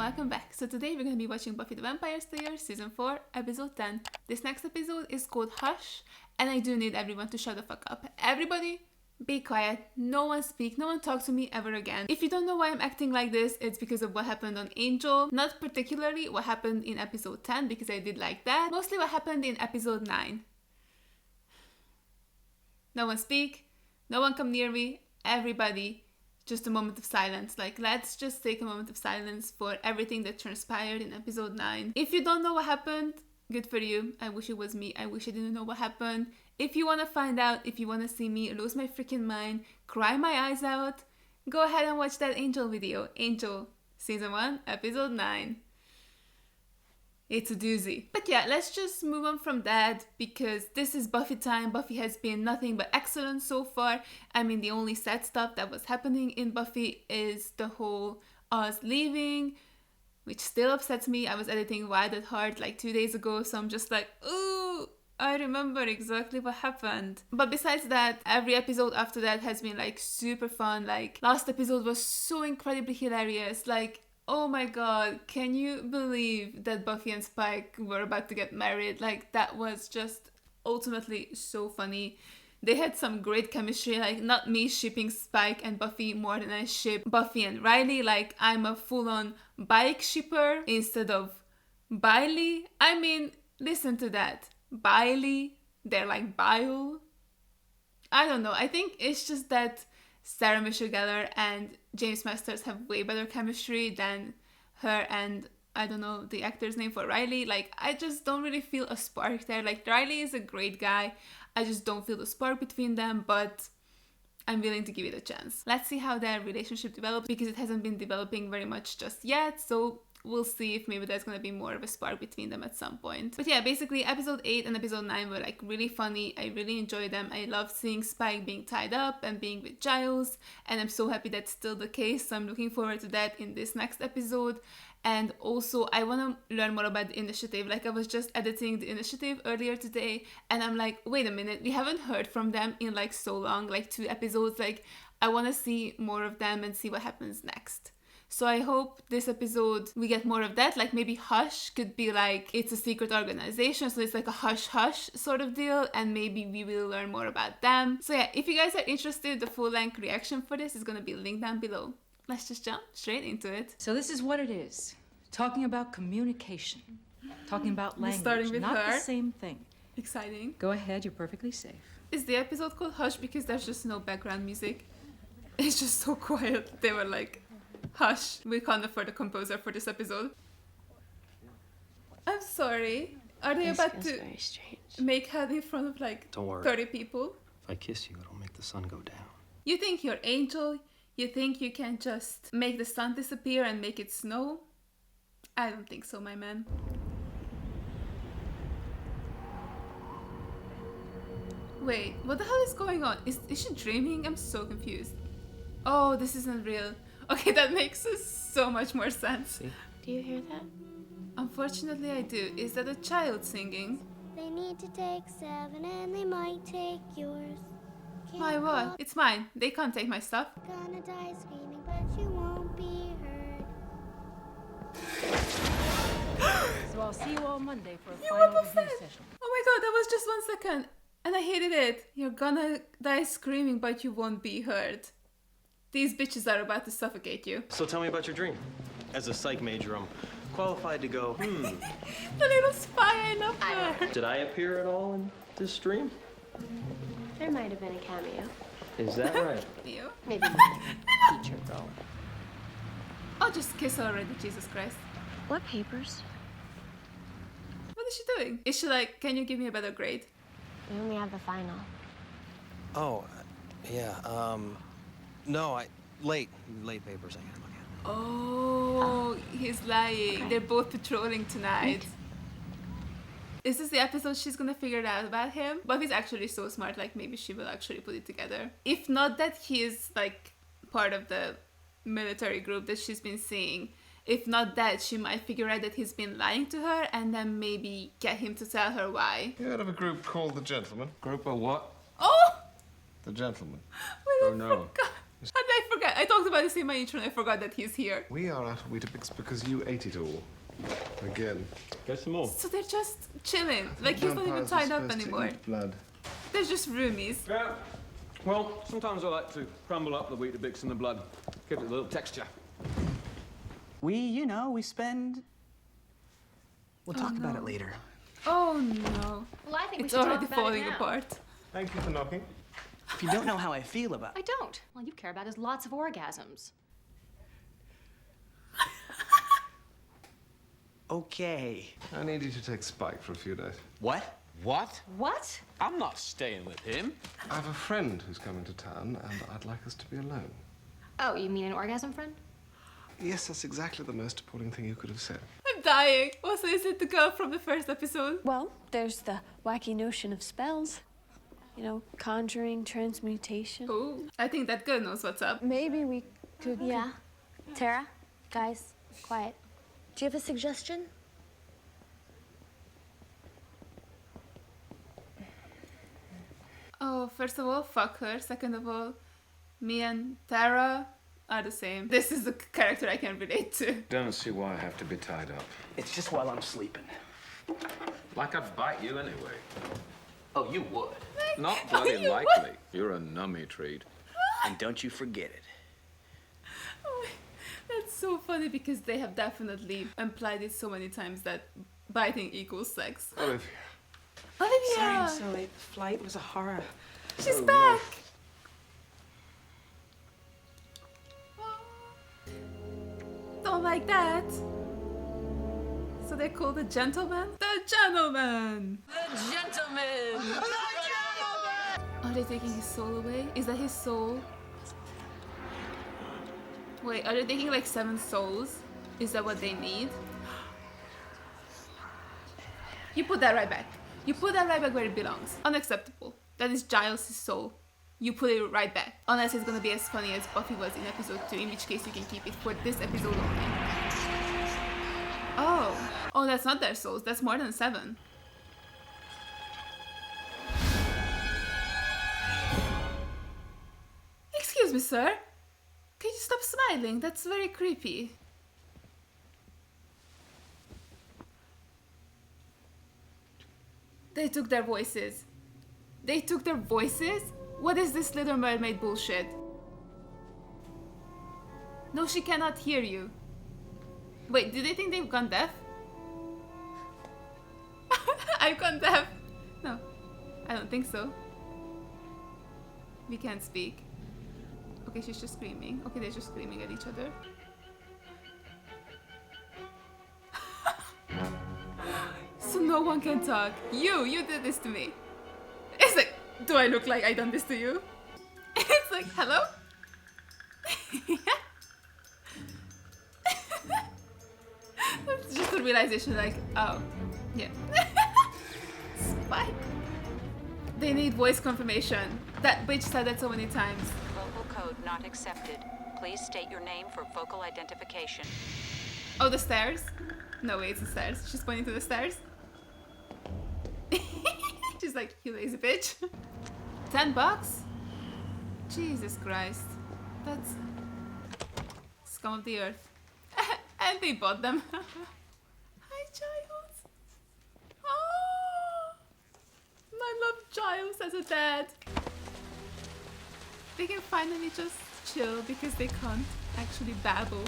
welcome back. So today we're going to be watching Buffy the Vampire Slayer Season 4, Episode 10. This next episode is called Hush, and I do need everyone to shut the fuck up. Everybody, be quiet. No one speak. No one talk to me ever again. If you don't know why I'm acting like this, it's because of what happened on Angel. Not particularly what happened in Episode 10, because I did like that. Mostly what happened in Episode 9. No one speak. No one come near me. Everybody, just a moment of silence. Like, let's just take a moment of silence for everything that transpired in Episode 9. If you don't know what happened, good for you. I wish it was me. I wish I didn't know what happened. If you want to find out, if you want to see me lose my freaking mind, cry my eyes out, go ahead and watch that Angel video. Angel, Season 1, Episode 9. It's a doozy. But yeah, let's just move on from that because this is Buffy time. Buffy has been nothing but excellent so far. I mean, the only sad stuff that was happening in Buffy is the whole Oz leaving, which still upsets me. I was editing Wild at Heart like 2 days ago, so I'm just like, ooh, I remember exactly what happened. But besides that, every episode after that has been like super fun. Like, last episode was so incredibly hilarious. Like, oh my god, can you believe that Buffy and Spike were about to get married? Like, that was just ultimately so funny. They had some great chemistry, like, not me shipping Spike and Buffy more than I ship Buffy and Riley. Like, I'm a full-on bike shipper instead of Biley. I mean, listen to that. Biley, they're like bile. I don't know, I think it's just that Sarah Michelle Gellar and James Masters have way better chemistry than her and, I don't know, the actor's name for Riley. Like, I just don't really feel a spark there. Like, Riley is a great guy. I just don't feel the spark between them, but I'm willing to give it a chance. Let's see how their relationship develops because it hasn't been developing very much just yet, so we'll see if maybe there's gonna be more of a spark between them at some point. But yeah, basically episode 8 and episode 9 were like really funny. I really enjoyed them. I loved seeing Spike being tied up and being with Giles, and I'm so happy that's still the case, so I'm looking forward to that in this next episode. And also, I want to learn more about the initiative. Like, I was just editing the initiative earlier today, and I'm like, wait a minute, we haven't heard from them in like so long, like 2 episodes. Like, I want to see more of them and see what happens next. So I hope this episode we get more of that. Like, maybe Hush could be like, it's a secret organization, so it's like a hush-hush sort of deal, and maybe we will learn more about them. So yeah, if you guys are interested, the full-length reaction for this is going to be linked down below. Let's just jump straight into it. So this is what it is. Talking about communication. Talking about language. Starting with not her. The same thing. Exciting. Go ahead, you're perfectly safe. Is the episode called Hush because there's just no background music? It's just so quiet. They were like, hush. We can't afford a composer for this episode. I'm sorry. Are they about to very strange. make out in front of like Don't worry. 30 people? If I kiss you, it'll make the sun go down. You think you're Angel? You think you can just make the sun disappear and make it snow? I don't think so, my man. Wait, what the hell is going on? Is she dreaming? I'm so confused. Oh, this isn't real. Okay, that makes so much more sense. See? Do you hear that? Unfortunately, I do. Is that a child singing? They need to take 7 and they might take yours. My what? It's mine. They can't take my stuff. Gonna die screaming, but you won't be heard. So I'll see you all Monday for a You final almost review said. session. Oh my god, that was just 1 second. And I hated it. You're gonna die screaming, but you won't be heard. These bitches are about to suffocate you. So tell me about your dream. As a psych major, I'm qualified to go, The little spy, I love her. Did I appear at all in this dream? There might have been a cameo. Is that right? You? Maybe not a feature role. I'll just kiss her already, Jesus Christ. What papers? What is she doing? Is she like, can you give me a better grade? We only have the final. Oh, yeah, no, late papers I gotta look at. Oh, he's lying. They're both patrolling tonight. Is this the episode she's gonna figure it out about him? Buffy's actually so smart, like maybe she will actually put it together. If not that he is like part of the military group that she's been seeing, if not that, she might figure out that he's been lying to her and then maybe get him to tell her why. You heard of a group called The Gentlemen? Group of what? Oh! The Gentlemen. We Oh, no. forgot. And I forgot. I talked about this in my intro and I forgot that he's here. We are out of Weetabix because you ate it all. Again. Get some more. So they're just chilling. Like he's not even Vampires are tied up supposed to anymore. eat blood. They're just roomies. Yeah. Well, sometimes I like to crumble up the Weetabix in the blood. Give it a little texture. We spend... We'll talk about it later. Oh no. Well, I think It's already falling apart. Thank you for knocking. If you don't know how I feel about I it... don't. All you care about is lots of orgasms. Okay. I need you to take Spike for a few days. What? What? What? I'm not staying with him. I have a friend who's coming to town, and I'd like us to be alone. Oh, you mean an orgasm friend? Yes, that's exactly the most appalling thing you could have said. I'm dying. Also, is it the girl from the first episode? Well, there's the wacky notion of spells. You know, conjuring, transmutation. Oh, I think that girl knows what's up. Maybe we could... Yeah. Tara, guys, quiet. Do you have a suggestion? Oh, first of all, fuck her. Second of all, me and Tara are the same. This is the character I can relate to. Don't see why I have to be tied up. It's just while I'm sleeping. Like I'd bite you anyway. Oh, you would. Not bloody You would? likely. You're a nummy treat. And don't you forget it. Oh, that's so funny because they have definitely implied it so many times that biting equals sex. Olivia. Olivia! Sorry I'm so late. The flight was a horror. She's back! Don't like that. So they're called the gentlemen? The gentlemen! The gentleman! Are they taking his soul away? Is that his soul? Wait, are they taking like 7 souls? Is that what they need? You put that right back. You put that right back where it belongs. Unacceptable. That is Giles' soul. You put it right back. Unless it's gonna be as funny as Buffy was in episode 2, in which case you can keep it for this episode only. Oh. Oh, that's not their souls. That's more than 7. Excuse me, sir. Can you stop smiling? That's very creepy. They took their voices. They took their voices? What is this Little Mermaid bullshit? No, she cannot hear you. Wait, do they think they've gone deaf? I've gone deaf. No, I don't think so. We can't speak. Okay, she's just screaming. Okay, they're just screaming at each other. So no one can talk. You did this to me. It's like, do I look like I done this to you? It's like, hello? It's just a realization like, oh, yeah. Spike. They need voice confirmation. That bitch said that so many times. Vocal code not accepted. Please state your name for vocal identification. Oh, the stairs? No, wait, it's the stairs. She's pointing to the stairs. She's like, you lazy bitch. $10? Jesus Christ. That's scum of the earth. And they bought them. Hi, Giles. Oh, I love Giles as a dad. They can finally just chill because they can't actually babble.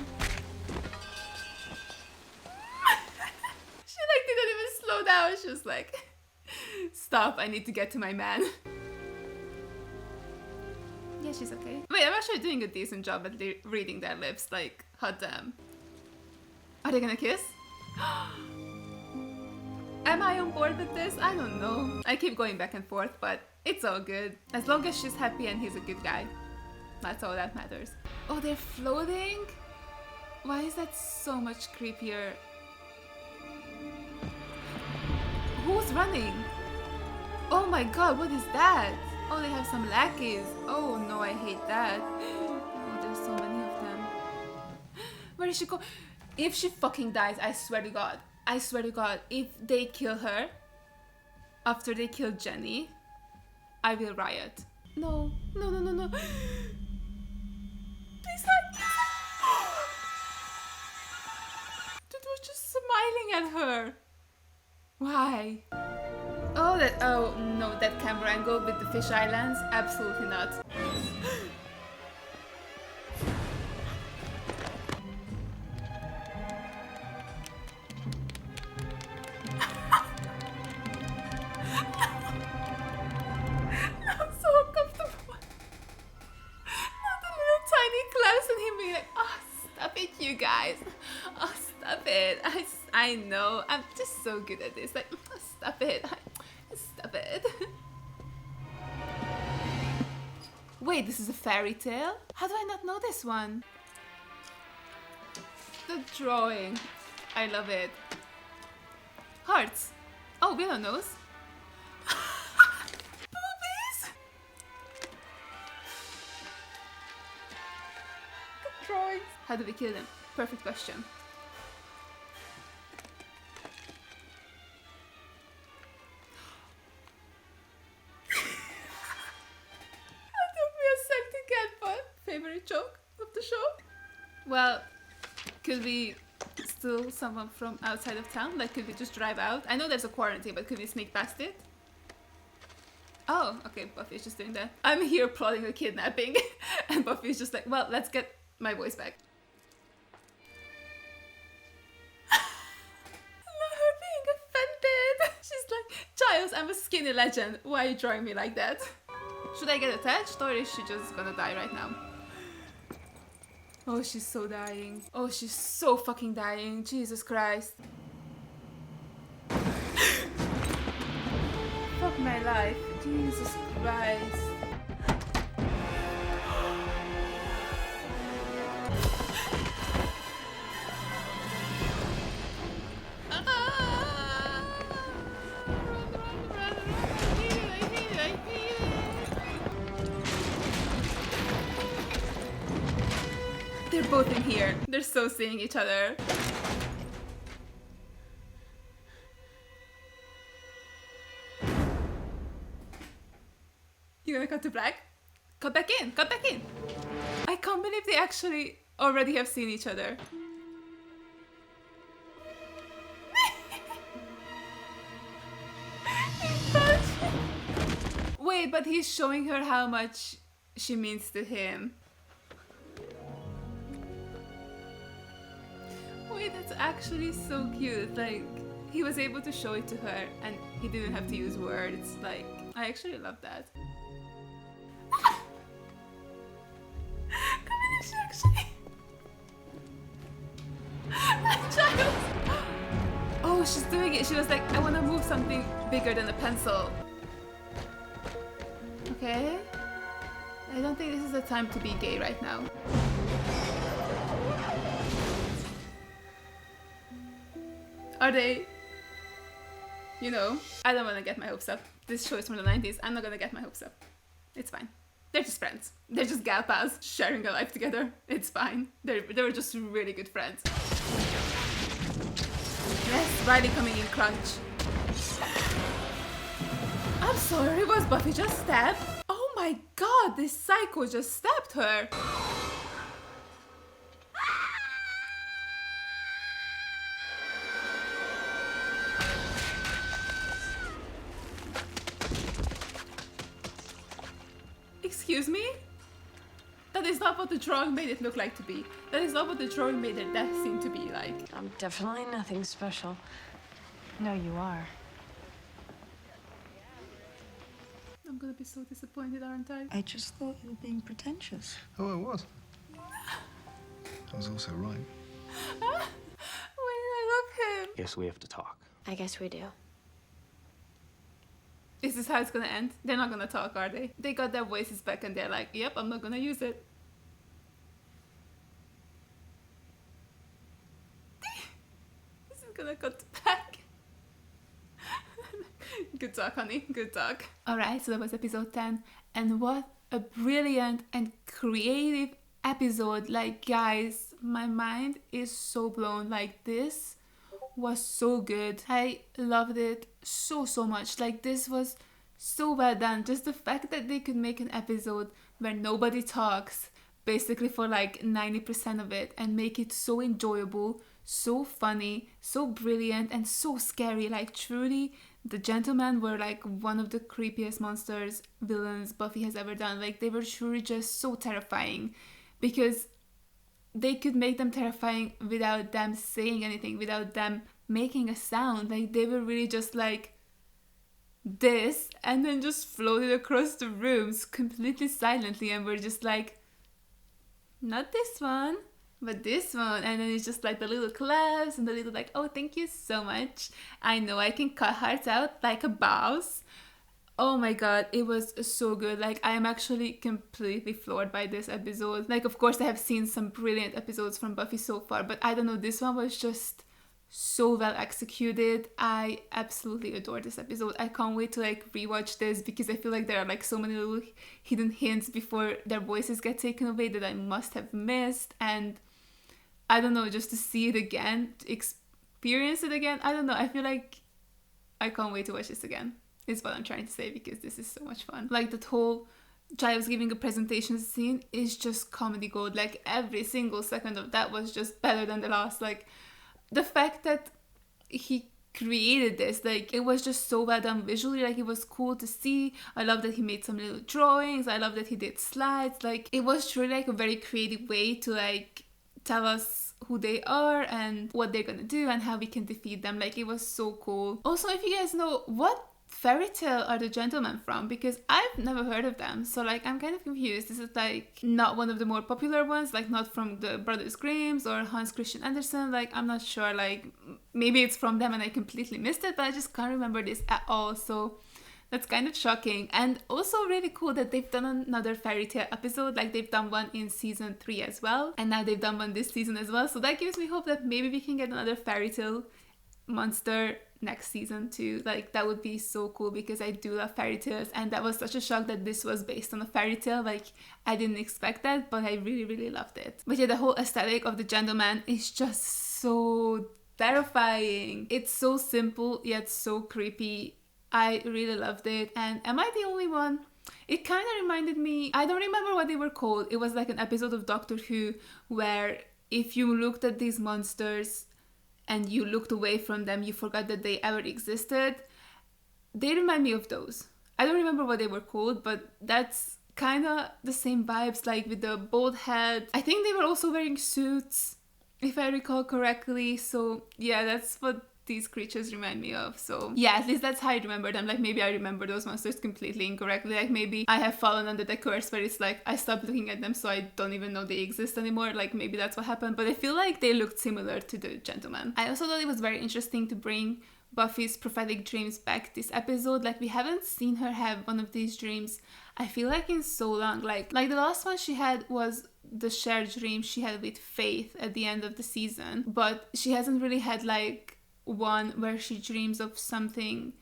She like didn't even slow down. She was like, stop, I need to get to my man. Yeah, she's okay. Wait, I'm actually doing a decent job at reading their lips, like, hot damn. Are they gonna kiss? Am I on board with this? I don't know. I keep going back and forth, but it's all good. As long as she's happy and he's a good guy. That's all that matters. Oh, they're floating? Why is that so much creepier? Who's running? Oh my god, what is that? Oh, they have some lackeys. Oh no, I hate that. Oh, there's so many of them. Where is she go? If she fucking dies, I swear to god. I swear to god, if they kill her after they kill Jenny, I will riot. No, no, no, no, no. Please hide. Dude was just smiling at her. Why? Oh no, that camera angle with the fisheye lens? Absolutely not. I'm so uncomfortable. Not the little tiny claps and him being like, oh, stop it, you guys. Oh, stop it. I know. I'm just so good at this. Like, oh, stop it. Stop it. Wait, this is a fairy tale? How do I not know this one? The drawing. I love it. Hearts. Oh, Willow knows. Boobies! Good drawings. How do we kill them? Perfect question. Favorite joke of the show? Well, could we steal someone from outside of town? Like, could we just drive out? I know there's a quarantine, but could we sneak past it? Oh, okay, Buffy's just doing that. I'm here plotting a kidnapping, and Buffy's just like, well, let's get my voice back. Not her being offended. She's like, Giles, I'm a skinny legend. Why are you drawing me like that? Should I get attached, or is she just gonna die right now? Oh, she's so dying. Oh, she's so fucking dying. Jesus Christ. Fuck my life. Jesus Christ. They're both in here. They're so seeing each other. You gonna cut to black? Cut back in! Cut back in! I can't believe they actually already have seen each other. Wait, but he's showing her how much she means to him. Wait, that's actually so cute. Like, he was able to show it to her and he didn't have to use words. Like, I actually love that. Come on, she actually... Giles! Oh, she's doing it. She was like, I want to move something bigger than a pencil. Okay. I don't think this is the time to be gay right now. Are they, you know, I don't want to get my hopes up. This show is from the 90s. I'm not going to get my hopes up. It's fine. They're just friends. They're just gal pals sharing a life together. It's fine. They were just really good friends. Yes, Riley coming in crunch. I'm sorry, was Buffy just stabbed? Oh my god, this psycho just stabbed her. Excuse me? That is not what the drawing made it look like to be. That is not what the drawing made it that seem to be like. I'm definitely nothing special. No, you are. I'm gonna be so disappointed, aren't I? I just thought you were being pretentious. Oh, I was. I was also right. Wait, I love him. Guess we have to talk. I guess we do. Is this how it's gonna end? They're not gonna talk, are they? They got their voices back and they're like, yep, I'm not gonna use it. This is gonna cut to black. Good talk, honey. Good talk. Alright, so that was episode 10. And what a brilliant and creative episode. Like, guys, my mind is so blown. Like, this was so good. I loved it so much. Like, this was so well done. Just the fact that they could make an episode where nobody talks, basically for like 90% of it and make it so enjoyable, so funny, so brilliant, and so scary. Like truly, the gentlemen were like one of the creepiest monsters, villains Buffy has ever done. Like they were truly just so terrifying because they could make them terrifying without them saying anything, without them making a sound. Like they were really just like this and then just floated across the rooms completely silently, and we're just like, not this one, but this one. And then it's just like the little claps and the little like, oh, thank you so much. I know I can cut hearts out like a boss. Oh my god, it was so good. Like I am actually completely floored by this episode. Like of course I have seen some brilliant episodes from Buffy so far, but I don't know, this one was just so well executed. I absolutely adore this episode. I can't wait to like rewatch this because I feel like there are like so many little hidden hints before their voices get taken away that I must have missed, and I don't know, just to see it again, to experience it again. I don't know, I feel like I can't wait to watch this again, is what I'm trying to say, because this is so much fun. Like that whole Giles giving a presentation scene is just comedy gold. Like every single second of that was just better than the last. Like the fact that he created this, like it was just so well done visually. Like it was cool to see. I love that he made some little drawings. I love that he did slides. Like it was truly like a very creative way to like tell us who they are and what they're gonna do and how we can defeat them. Like it was so cool. Also, if you guys know, what fairy tale are the gentlemen from? Because I've never heard of them, so like I'm kind of confused. Is it like not one of the more popular ones, like not from the Brothers Grimm's or Hans Christian Andersen? Like I'm not sure, like maybe it's from them and I completely missed it, but I just can't remember this at all, so that's kind of shocking. And also really cool that they've done another fairy tale episode. Like they've done one in season 3 as well, and now they've done one this season as well, so that gives me hope that maybe we can get another fairy tale monster next season too. Like that would be so cool because I do love fairy tales, and that was such a shock that this was based on a fairy tale. Like I didn't expect that, but I really loved it. But yeah, the whole aesthetic of the gentleman is just so terrifying. It's so simple yet so creepy. I really loved it. And am I the only one? It kind of reminded me, I don't remember what they were called. It was like an episode of Doctor Who where if you looked at these monsters and you looked away from them, you forgot that they ever existed. They remind me of those. I don't remember what they were called, but that's kind of the same vibes, like with the bald head. I think they were also wearing suits, if I recall correctly. So yeah, that's what these creatures remind me of. So yeah, at least that's how I remember them. Like maybe I remember those monsters completely incorrectly. Like maybe I have fallen under the curse where it's like I stopped looking at them so I don't even know they exist anymore. Like maybe that's what happened, but I feel like they looked similar to the gentleman. I also thought it was very interesting to bring Buffy's prophetic dreams back this episode. Like we haven't seen her have one of these dreams, I feel like, in so long. Like the last one she had was the shared dream she had with Faith at the end of the season, but she hasn't really had like one where she dreams of something,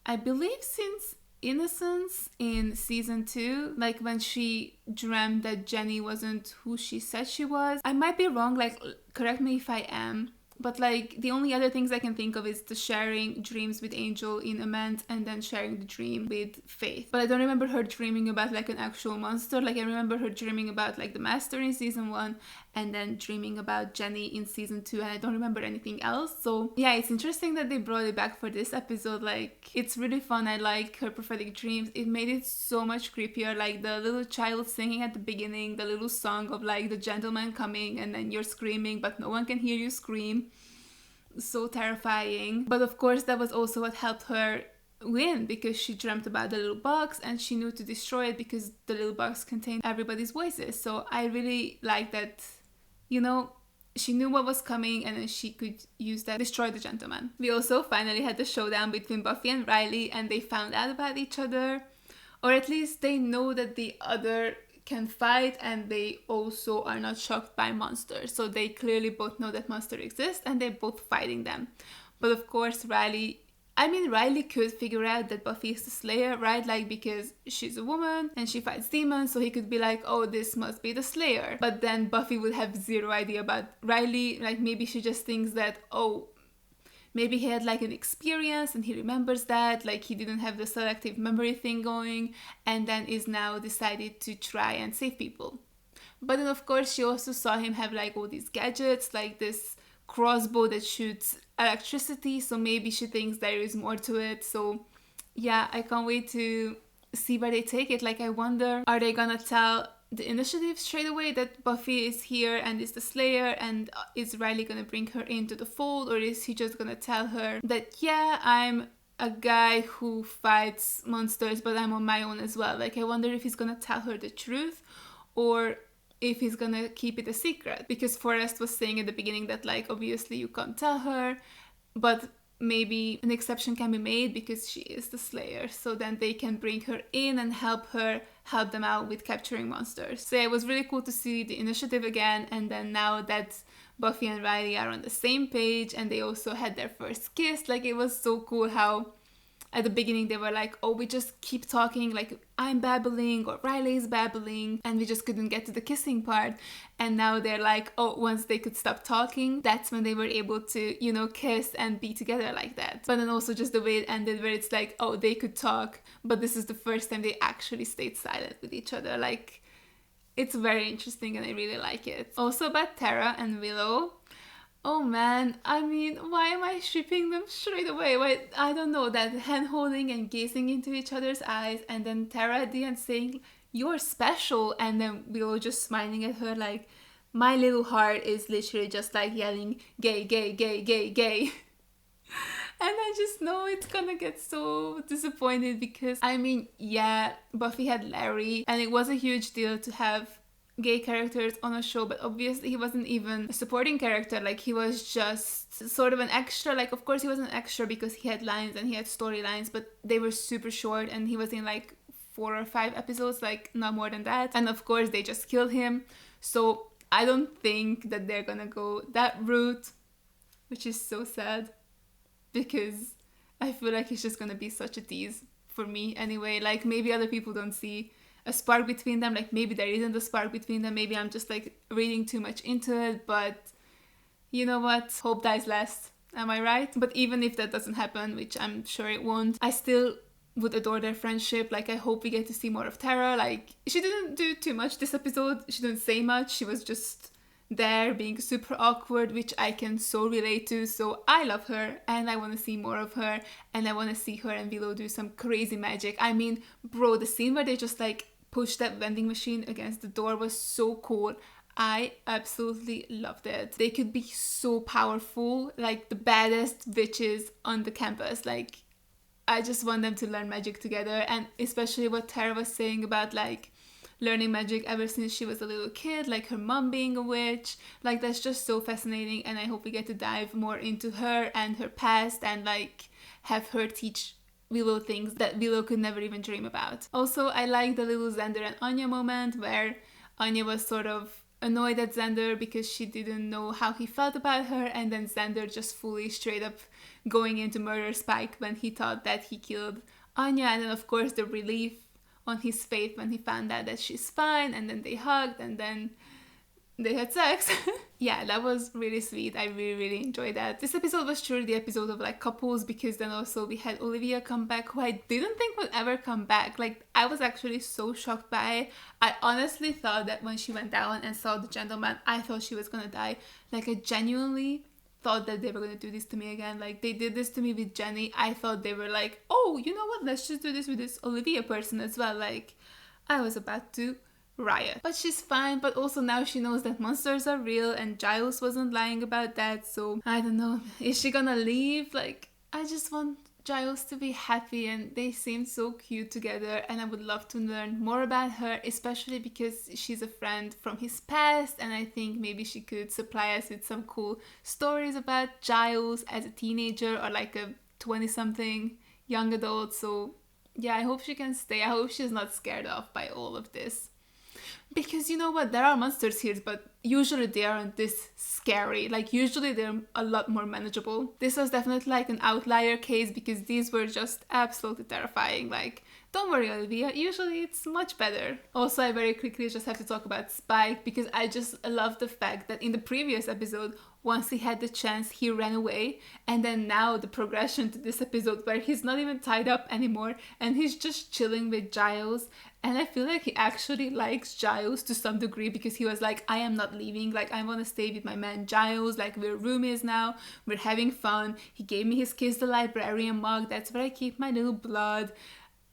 I believe, since Innocence in season 2, like when she dreamt that Jenny wasn't who she said she was. I might be wrong, like correct me if I am, but like the only other things I can think of is the sharing dreams with Angel in Amant and then sharing the dream with Faith. But I don't remember her dreaming about like an actual monster. Like I remember her dreaming about like the Master in season 1 and then dreaming about Jenny in season 2, and I don't remember anything else. So yeah, it's interesting that they brought it back for this episode. Like it's really fun. I like her prophetic dreams. It made it so much creepier, like the little child singing at the beginning, the little song of like the gentleman coming and then you're screaming but no one can hear you scream. So terrifying. But of course that was also what helped her win, because she dreamt about the little box and she knew to destroy it because the little box contained everybody's voices. So I really like that, you know, she knew what was coming and then she could use that to destroy the gentleman. We also finally had the showdown between Buffy and Riley, and they found out about each other, or at least they know that the other can fight, and they also are not shocked by monsters. So they clearly both know that monsters exist and they're both fighting them. But of course Riley could figure out that Buffy is the Slayer, right? Like because she's a woman and she fights demons, so he could be like, oh, this must be the Slayer. But then Buffy would have zero idea about Riley. Like maybe she just thinks that, oh, maybe he had like an experience and he remembers that, like he didn't have the selective memory thing going, and then is now decided to try and save people. But then of course she also saw him have like all these gadgets, like this crossbow that shoots electricity, so maybe she thinks there is more to it. So yeah, I can't wait to see where they take it. Like, I wonder, are they gonna tell the Initiative straight away that Buffy is here and is the Slayer, and is Riley gonna bring her into the fold, or is he just gonna tell her that, yeah, I'm a guy who fights monsters, but I'm on my own as well? Like, I wonder if he's gonna tell her the truth, or if he's gonna keep it a secret, because Forrest was saying at the beginning that, like, obviously you can't tell her, but maybe an exception can be made because she is the Slayer, so then they can bring her in and help them out with capturing monsters. So yeah, it was really cool to see the Initiative again, and then now that Buffy and Riley are on the same page and they also had their first kiss, like, it was so cool how at the beginning they were like, oh, we just keep talking, like I'm babbling or Riley's babbling, and we just couldn't get to the kissing part. And now they're like, oh, once they could stop talking, that's when they were able to, you know, kiss and be together like that. But then also just the way it ended, where it's like, oh, they could talk, but this is the first time they actually stayed silent with each other. Like, it's very interesting and I really like it. Also about Tara and Willow. Oh man, I mean, why am I shipping them straight away? Why, I don't know, that hand holding and gazing into each other's eyes, and then Tara at the end saying, you're special, and then Willow just smiling at her like, my little heart is literally just like yelling, gay, gay, gay, gay, gay. And I just know it's gonna get so disappointed because, I mean, yeah, Buffy had Larry, and it was a huge deal to have gay characters on a show, but obviously he wasn't even a supporting character. Like, he was just sort of an extra. Like, of course he was an extra because he had lines and he had storylines, but they were super short, and he was in like 4 or 5 episodes, like not more than that. And of course they just killed him, so I don't think that they're gonna go that route, which is so sad because I feel like it's just gonna be such a tease for me anyway. Like, maybe other people don't see a spark between them, like maybe there isn't a spark between them, maybe I'm just like reading too much into it, but you know what, hope dies last, am I right? But even if that doesn't happen, which I'm sure it won't, I still would adore their friendship. Like, I hope we get to see more of Tara. Like, she didn't do too much this episode, she didn't say much, she was just there being super awkward, which I can so relate to. So I love her and I want to see more of her, and I want to see her and Willow do some crazy magic. I mean, bro, the scene where they just like push that vending machine against the door was so cool. I absolutely loved it. They could be so powerful, like the baddest bitches on the campus. Like, I just want them to learn magic together, and especially what Tara was saying about like learning magic ever since she was a little kid, like her mom being a witch. Like, that's just so fascinating, and I hope we get to dive more into her and her past and like have her teach Willow things that Willow could never even dream about. Also, I like the little Xander and Anya moment where Anya was sort of annoyed at Xander because she didn't know how he felt about her, and then Xander just fully straight up going into murder Spike when he thought that he killed Anya, and then of course the relief on his face when he found out that she's fine, and then they hugged and then they had sex. Yeah, that was really sweet. I really enjoyed that. This episode was truly the episode of like couples, because then also we had Olivia come back, who I didn't think would ever come back. Like, I was actually so shocked by it. I honestly thought that when she went down and saw the gentleman, I thought she was gonna die. Like, I genuinely thought that they were gonna do this to me again. Like, they did this to me with Jenny. I thought they were like, oh, you know what, let's just do this with this Olivia person as well. Like, I was about to riot. But she's fine, but also now she knows that monsters are real and Giles wasn't lying about that. So I don't know, is she gonna leave? Like, I just want Giles to be happy, and they seem so cute together, and I would love to learn more about her, especially because she's a friend from his past, and I think maybe she could supply us with some cool stories about Giles as a teenager or like a 20-something young adult. So yeah, I hope she can stay. I hope she's not scared off by all of this. Because you know what, there are monsters here, but usually they aren't this scary. Like, usually they're a lot more manageable. This was definitely like an outlier case, because these were just absolutely terrifying. Like, don't worry, Olivia, usually it's much better. Also, I very quickly just have to talk about Spike, because I just love the fact that in the previous episode, once he had the chance, he ran away, and then now the progression to this episode where he's not even tied up anymore and he's just chilling with Giles And I feel like he actually likes Giles to some degree, because he was like, I am not leaving, like I want to stay with my man Giles, like we're roomies now, we're having fun. He gave me his Kiss the Librarian mug, that's where I keep my little blood,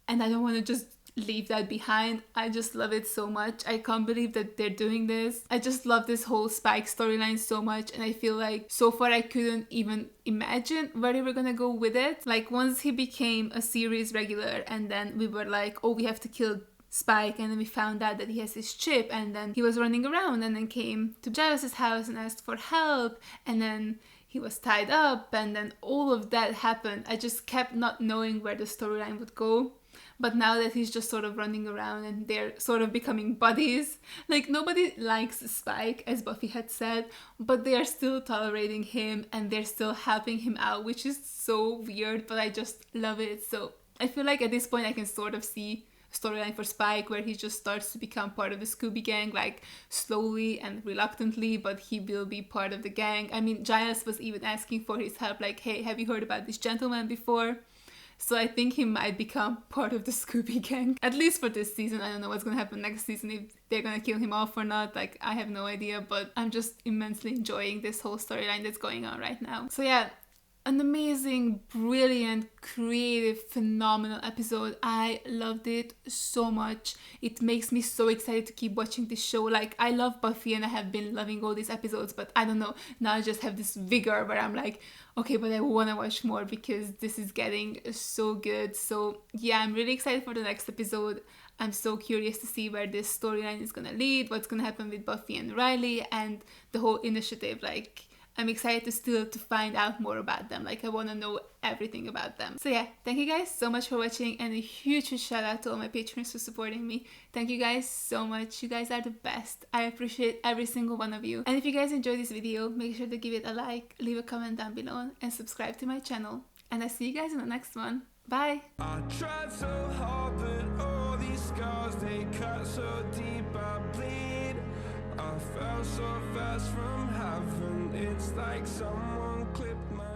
and I don't want to just leave that behind. I just love it so much. I can't believe that they're doing this. I just love this whole Spike storyline so much, and I feel like so far I couldn't even imagine where they were gonna go with it. Like once he became a series regular, and then we were like, oh, we have to kill Spike, and then we found out that he has his chip, and then he was running around and then came to Giles' house and asked for help, and then he was tied up, and then all of that happened. I just kept not knowing where the storyline would go. But now that he's just sort of running around and they're sort of becoming buddies, like nobody likes Spike, as Buffy had said, but they are still tolerating him and they're still helping him out, which is so weird, but I just love it. So I feel like at this point I can sort of see a storyline for Spike where he just starts to become part of the Scooby Gang, like slowly and reluctantly, but he will be part of the gang. I mean, Giles was even asking for his help, like, hey, have you heard about this gentleman before? So I think he might become part of the Scooby Gang, at least for this season. I don't know what's gonna happen next season, if they're gonna kill him off or not, like I have no idea, but I'm just immensely enjoying this whole storyline that's going on right now. So yeah, an amazing, brilliant, creative, phenomenal episode. I loved it so much. It makes me so excited to keep watching this show. Like, I love Buffy and I have been loving all these episodes, but I don't know, now I just have this vigor where I'm like, okay, but I want to watch more because this is getting so good. So yeah, I'm really excited for the next episode. I'm so curious to see where this storyline is gonna lead, what's gonna happen with Buffy and Riley and the whole initiative. Like, I'm excited to find out more about them. Like, I want to know everything about them. So yeah, thank you guys so much for watching, and a huge shout out to all my patrons for supporting me. Thank you guys so much. You guys are the best. I appreciate every single one of you. And if you guys enjoyed this video, make sure to give it a like, leave a comment down below, and subscribe to my channel. And I'll see you guys in the next one. Bye! I tried so hard, but all these scars, they cut so deep, I bleed. I fell so fast from heaven, it's like someone clipped my